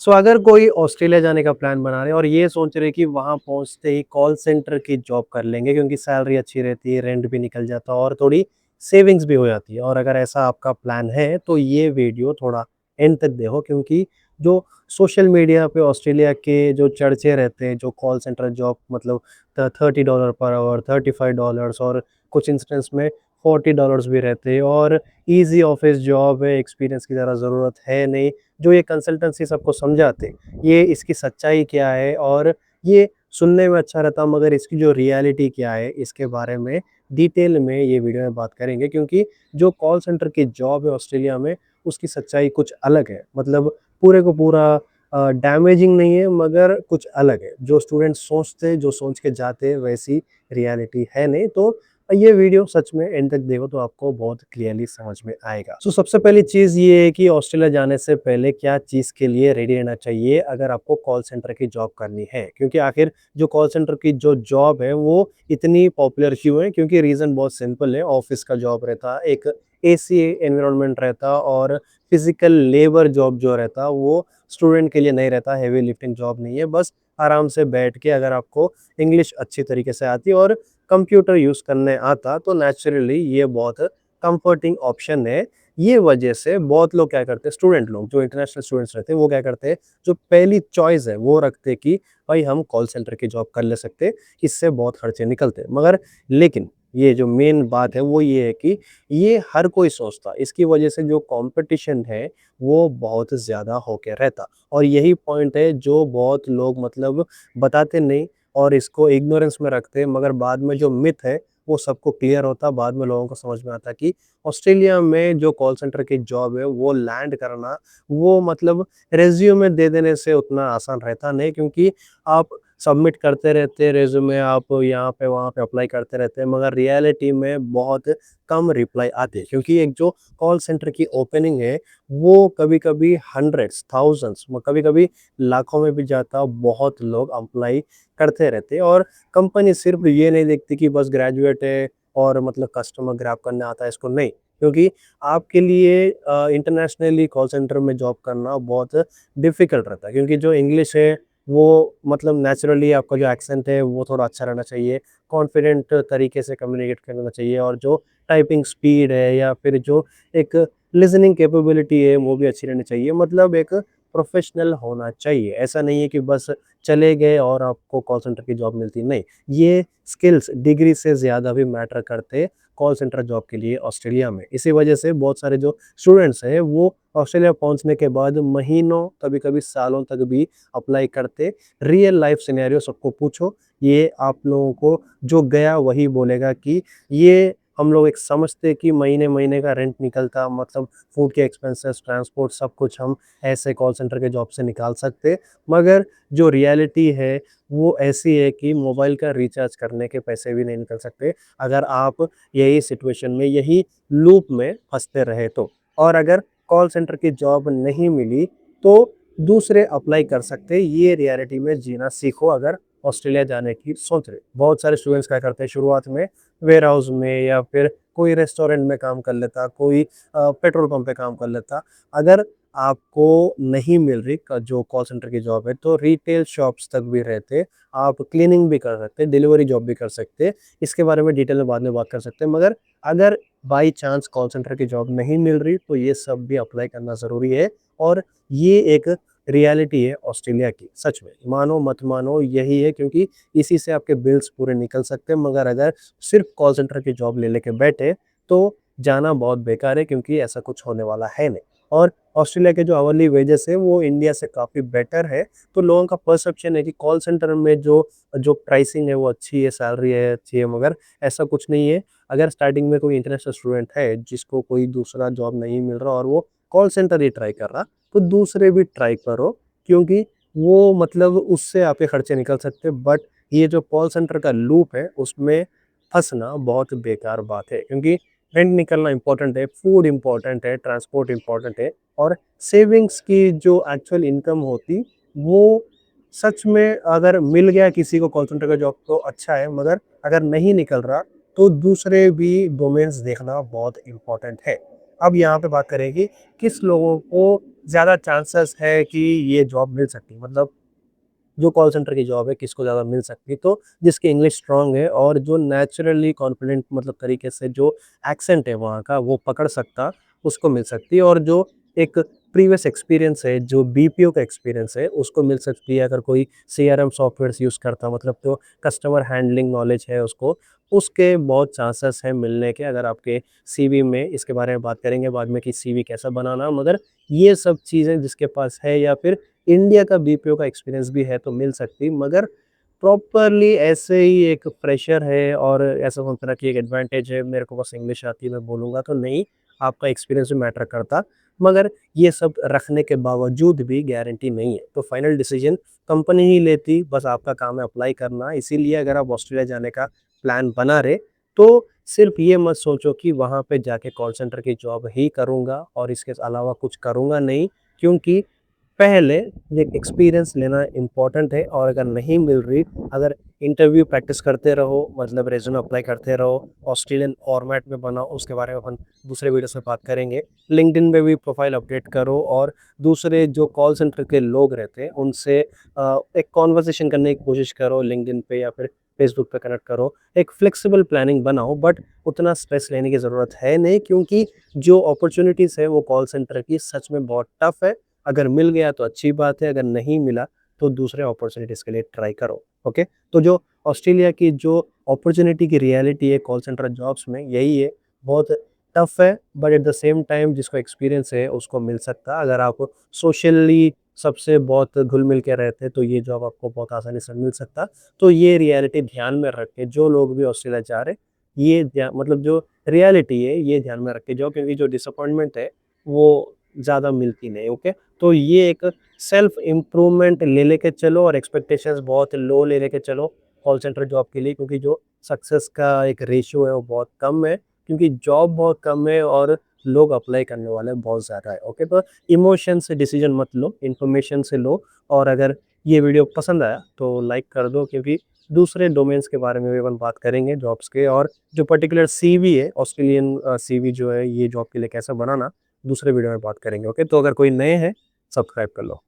अगर कोई ऑस्ट्रेलिया जाने का प्लान बना रहे हैं और ये सोच रहे हैं कि वहाँ पहुँचते ही कॉल सेंटर की जॉब कर लेंगे क्योंकि सैलरी अच्छी रहती है, रेंट भी निकल जाता है और थोड़ी सेविंग्स भी हो जाती है। और अगर ऐसा आपका प्लान है तो ये वीडियो थोड़ा एंड तक देखो क्योंकि जो सोशल मीडिया पे ऑस्ट्रेलिया के जो चर्चे रहते हैं, जो कॉल सेंटर जॉब मतलब $30 पर आवर, $35 और कुछ इंस्टेंस में $40 भी रहते हैं और ईज़ी ऑफिस जॉब है, एक्सपीरियंस की ज़्यादा ज़रूरत है नहीं। जो ये कंसल्टेंसी सबको समझाते, ये इसकी सच्चाई क्या है और ये सुनने में अच्छा रहता मगर इसकी जो रियलिटी क्या है, इसके बारे में डिटेल में ये वीडियो में बात करेंगे क्योंकि जो कॉल सेंटर की जॉब है ऑस्ट्रेलिया में, उसकी सच्चाई कुछ अलग है। मतलब पूरे को पूरा डैमेजिंग नहीं है मगर कुछ अलग है। जो स्टूडेंट सोचते, जो सोच के जाते, वैसी रियलिटी है नहीं। तो ये वीडियो सच में एंड तक देखो तो आपको बहुत क्लियरली समझ में आएगा। सबसे पहली चीज़ ये है कि ऑस्ट्रेलिया जाने से पहले क्या चीज़ के लिए रेडी रहना चाहिए अगर आपको कॉल सेंटर की जॉब करनी है। क्योंकि आखिर जो कॉल सेंटर की जो जॉब है वो इतनी पॉपुलर क्यों है? क्योंकि रीज़न बहुत सिंपल है, ऑफ़िस का जॉब रहता, एक एसी एनवायरनमेंट रहता और फिज़िकल लेबर जॉब जो रहता वो स्टूडेंट के लिए नहीं रहता, हेवी लिफ्टिंग जॉब नहीं है। बस आराम से बैठ के अगर आपको इंग्लिश अच्छी तरीके से आती और कंप्यूटर यूज़ करने आता तो नेचुरली ये बहुत कंफर्टिंग ऑप्शन है। ये वजह से बहुत लोग क्या करते हैं, स्टूडेंट लोग जो इंटरनेशनल स्टूडेंट्स रहते हैं वो क्या करते हैं, जो पहली चॉइस है वो रखते हैं कि भाई हम कॉल सेंटर की जॉब कर ले सकते हैं, इससे बहुत खर्चे निकलते हैं। मगर लेकिन ये जो मेन बात है वो ये है कि ये हर कोई सोचता, इसकी वजह से जो कॉम्पिटिशन है वो बहुत ज़्यादा होके रहता और यही पॉइंट है जो बहुत लोग मतलब बताते नहीं और इसको इग्नोरेंस में रखते हैं मगर बाद में जो मिथ है वो सबको क्लियर होता, बाद में लोगों को समझ में आता कि ऑस्ट्रेलिया में जो कॉल सेंटर की जॉब है वो लैंड करना वो मतलब रिज्यूमे दे देने से उतना आसान रहता नहीं क्योंकि आप सबमिट करते रहते रिज्यूमे, आप यहाँ पे वहाँ पे अप्लाई करते रहते हैं मगर रियलिटी में बहुत कम रिप्लाई आते हैं क्योंकि एक जो कॉल सेंटर की ओपनिंग है वो कभी-कभी हंड्रेड्स, थाउजेंड्स कभी-कभी लाखों में भी जाता, बहुत लोग अप्लाई करते रहते हैं और कंपनी सिर्फ ये नहीं देखती कि बस ग्रेजुएट है और मतलब कस्टमर ग्रैब करने आता है इसको, नहीं। क्योंकि आपके लिए इंटरनेशनली कॉल सेंटर में जॉब करना बहुत डिफ़िकल्ट रहता है क्योंकि जो इंग्लिश है वो मतलब नेचुरली आपका जो एक्सेंट है वो थोड़ा अच्छा रहना चाहिए, कॉन्फिडेंट तरीके से कम्युनिकेट करना चाहिए और जो टाइपिंग स्पीड है या फिर जो एक लिसनिंग कैपेबिलिटी है वो भी अच्छी रहनी चाहिए। मतलब एक प्रोफ़ेशनल होना चाहिए। ऐसा नहीं है कि बस चले गए और आपको कॉल सेंटर की जॉब मिलती, नहीं। ये स्किल्स डिग्री से ज़्यादा भी मैटर करते कॉल सेंटर जॉब के लिए ऑस्ट्रेलिया में। इसी वजह से बहुत सारे जो स्टूडेंट्स हैं वो ऑस्ट्रेलिया पहुँचने के बाद महीनों, कभी-कभी सालों तक भी अप्लाई करते। रियल लाइफ सिनेरियो सबको पूछो, ये आप लोगों को जो गया वही बोलेगा कि ये हम लोग एक समझते कि महीने-महीने का रेंट निकलता, मतलब फूड के एक्सपेंसेस, ट्रांसपोर्ट सब कुछ हम ऐसे कॉल सेंटर के जॉब से निकाल सकते। मगर जो रियलिटी है वो ऐसी है कि मोबाइल का रिचार्ज करने के पैसे भी नहीं निकल सकते अगर आप यही सिचुएशन में, यही लूप में फँसते रहे तो। और अगर कॉल सेंटर की जॉब नहीं मिली तो दूसरे अप्लाई कर सकते। ये रियलिटी में जीना सीखो अगर ऑस्ट्रेलिया जाने की सोच रहे। बहुत सारे स्टूडेंट्स क्या करते हैं शुरुआत में वेयरहाउस में या फिर कोई रेस्टोरेंट में काम कर लेता, कोई पेट्रोल पंप पे काम कर लेता। अगर आपको नहीं मिल रही जो कॉल सेंटर की जॉब है तो रिटेल शॉप्स तक भी रहते, आप क्लीनिंग भी कर सकते, डिलीवरी जॉब भी कर सकते। इसके बारे में डिटेल में बाद में बात कर सकते हैं मगर अगर बाई चांस कॉल सेंटर की जॉब नहीं मिल रही तो ये सब भी अप्लाई करना ज़रूरी है और ये एक रियलिटी है ऑस्ट्रेलिया की, सच में। मानो मत मानो यही है क्योंकि इसी से आपके बिल्स पूरे निकल सकते हैं मगर अगर सिर्फ कॉल सेंटर की जॉब ले लेके बैठे तो जाना बहुत बेकार है क्योंकि ऐसा कुछ होने वाला है नहीं। और ऑस्ट्रेलिया के जो आवरली वेजेस है वो इंडिया से काफ़ी बेटर है, तो लोगों का परसेप्शन है कि कॉल सेंटर में जो जो प्राइसिंग है वो अच्छी है, सैलरी है अच्छी है, मगर ऐसा कुछ नहीं है। अगर स्टार्टिंग में कोई इंटरनेशनल स्टूडेंट है जिसको कोई दूसरा जॉब नहीं मिल रहा और वो कॉल सेंटर ही ट्राई कर रहा, तो दूसरे भी ट्राई करो क्योंकि वो मतलब उससे आपके खर्चे निकल सकते। बट ये जो कॉल सेंटर का लूप है उसमें फँसना बहुत बेकार बात है क्योंकि रेंट निकलना इम्पोर्टेंट है, फूड इम्पोर्टेंट है, ट्रांसपोर्ट इम्पोर्टेंट है और सेविंग्स की जो एक्चुअल इनकम होती वो सच में अगर मिल गया किसी को कॉल सेंटर का जॉब तो अच्छा है, मगर अगर नहीं निकल रहा तो दूसरे भी डोमेन्स देखना बहुत इम्पोर्टेंट है। अब यहाँ पे बात करें कि किस लोगों को ज़्यादा चांसेस है कि ये जॉब मिल सकती है, मतलब जो कॉल सेंटर की जॉब है किसको ज़्यादा मिल सकती है, तो जिसकी इंग्लिश स्ट्रांग है और जो नेचुरली कॉन्फिडेंट मतलब तरीके से जो एक्सेंट है वहाँ का वो पकड़ सकता, उसको मिल सकती है। और जो एक प्रीवियस एक्सपीरियंस है, जो बीपीओ का एक्सपीरियंस है, उसको मिल सकती है। अगर कोई सीआरएम सॉफ्टवेयर्स यूज़ करता, मतलब जो कस्टमर हैंडलिंग नॉलेज है उसको, उसके बहुत चांसेस हैं मिलने के। अगर आपके सीवी में इसके बारे में बात करेंगे बाद में कि सीवी कैसा बनाना, मगर ये सब चीज़ें जिसके पास है या फिर इंडिया का बीपीओ का एक्सपीरियंस भी है तो मिल सकती। मगर प्रॉपरली ऐसे ही एक फ्रेशर है और ऐसा सोच रहा कि एक एडवांटेज है, मेरे को बस इंग्लिश आती है मैं बोलूँगा, तो नहीं, आपका एक्सपीरियंस भी मैटर करता। मगर ये सब रखने के बावजूद भी गारंटी नहीं है, तो फाइनल डिसीजन कंपनी ही लेती, बस आपका काम है अप्लाई करना। इसीलिए अगर आप ऑस्ट्रेलिया जाने का प्लान बना रहे तो सिर्फ ये मत सोचो कि वहाँ पे जाके कॉल सेंटर की जॉब ही करूँगा और इसके अलावा कुछ करूँगा नहीं, क्योंकि पहले ये एक्सपीरियंस लेना इम्पोर्टेंट है। और अगर नहीं मिल रही, अगर इंटरव्यू प्रैक्टिस करते रहो, मतलब रेज़्यूमे अप्लाई करते रहो, ऑस्ट्रेलियन फॉर्मेट में बनाओ, उसके बारे में अपन दूसरे वीडियोस में बात करेंगे। लिंक्डइन पे भी प्रोफाइल अपडेट करो और दूसरे जो कॉल सेंटर के लोग रहते हैं उनसे एक कॉन्वर्सेशन करने की कोशिश करो, लिंक्डइन पे या फिर फेसबुक पे कनेक्ट करो। एक फ्लेक्सिबल प्लानिंग बनाओ, बट उतना स्ट्रेस लेने की ज़रूरत है नहीं, क्योंकि जो अपॉर्चुनिटीज़ है वो कॉल सेंटर की सच में बहुत टफ है। अगर मिल गया तो अच्छी बात है, अगर नहीं मिला तो दूसरे अपॉर्चुनिटीज़ के लिए ट्राई करो। ओके? तो जो ऑस्ट्रेलिया की जो अपॉर्चुनिटी की रियलिटी है कॉल सेंटर जॉब्स में यही है, बहुत टफ है, but at the same time जिसको एक्सपीरियंस है उसको मिल सकता है। अगर आप सोशली सबसे बहुत घुल-मिल के रहते हैं तो ये जॉब आपको बहुत आसानी से मिल सकता। तो ये रियलिटी ध्यान में रख के जो लोग भी ऑस्ट्रेलिया जा रहे हैं, ये मतलब जो रियलिटी है ये ध्यान में रख के जाओ, क्योंकि जो डिसअपॉइंटमेंट है वो ज़्यादा मिलती नहीं। ओके? तो ये एक सेल्फ इम्प्रूवमेंट ले लेके चलो और एक्सपेक्टेशंस बहुत लो ले लेके चलो कॉल सेंटर जॉब के लिए, क्योंकि जो सक्सेस का एक रेशियो है वो बहुत कम है, क्योंकि जॉब बहुत कम है और लोग अप्लाई करने वाले बहुत ज़्यादा है। ओके? तो इमोशन से डिसीजन मत लो, इन्फॉर्मेशन से लो। और अगर ये वीडियो पसंद आया तो लाइक कर दो, क्योंकि दूसरे डोमेन्स के बारे में भी अपन बात करेंगे जॉब्स के, और जो पर्टिकुलर सीवी है ऑस्ट्रेलियन सीवी जो है ये जॉब के लिए कैसे बनाना, दूसरे वीडियो में बात करेंगे। ओके? तो अगर कोई नए हैं, सब्सक्राइब कर लो।